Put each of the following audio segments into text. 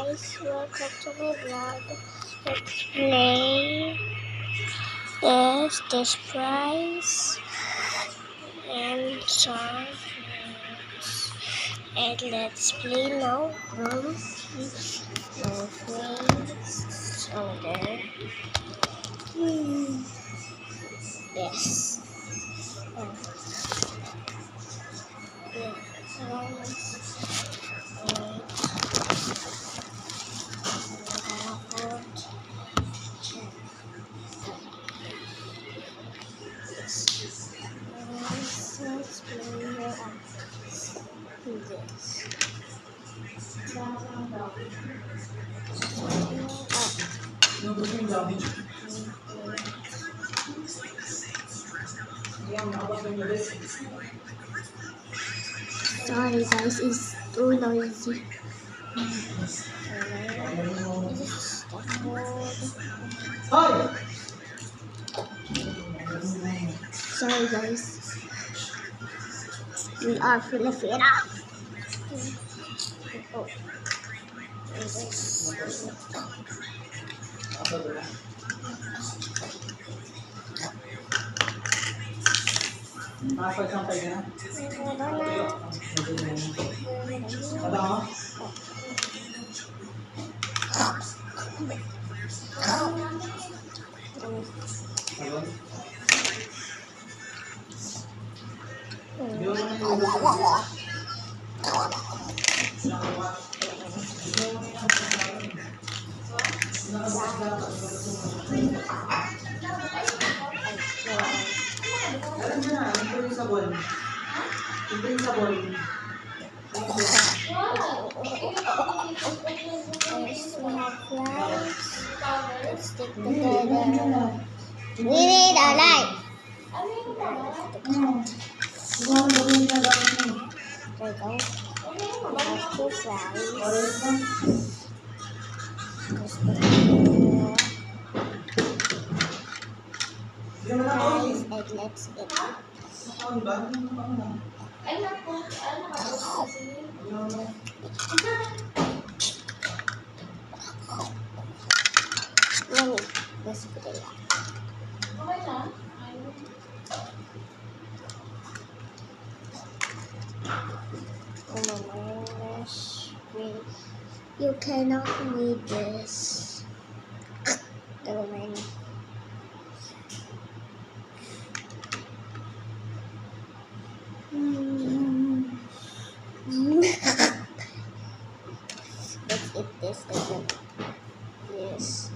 guys, welcome to my vlog. Let's play this prize and songs. And let's play now. No face there. Yes. Yeah. Sorry guys, it's too noisy. Sorry guys, we are Filipino. Oh. Sampai na. Ada? Sabon. Ito yung sabon. Let's stick together. We need a light. There we go. Two flowers. And let's eat. Let's put it out. Oh my gosh. You cannot read this. Never mind. Let's eat this again. Yes.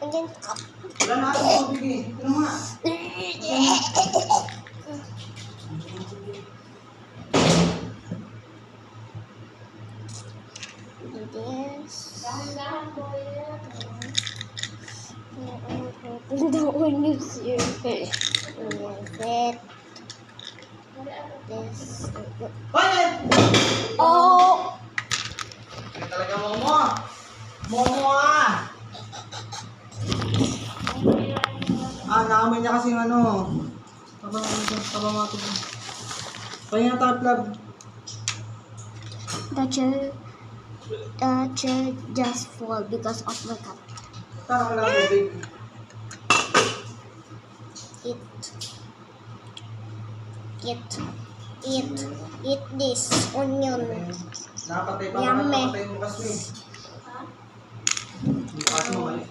And then Wala na ako bigay. Ito naman. this. The one you see. This. Oh! Talaga Momo ah! Naamoy niya kasing ano. Tabang ako. Pahinga tayo plug. The chair just fall because of my cup. Tara ka lang tubig. Eat this onion. Nakapatay pa Yummy. nakapatay mo kasi. Bukas mo mali.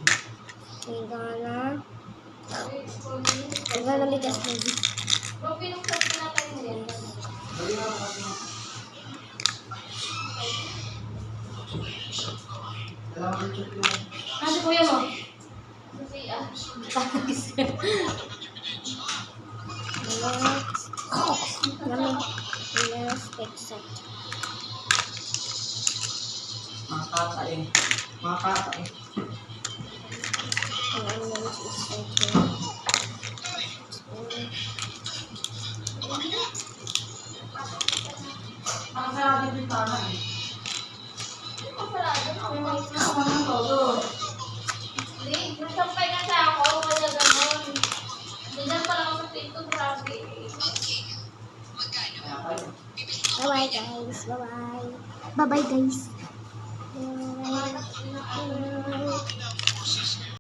We're gonna make a smoothie. Ano kuya mo? Yummy. Let's accept. Makakatae. And onions is right here. Nakasarado yung tama eh. Hindi, nasampay na siya ako. Wala ganun. Ganyan pala ako sa pinto, grabe. Kaya kayo. Bye-bye guys. Bye-bye. Bye-bye guys. Bye.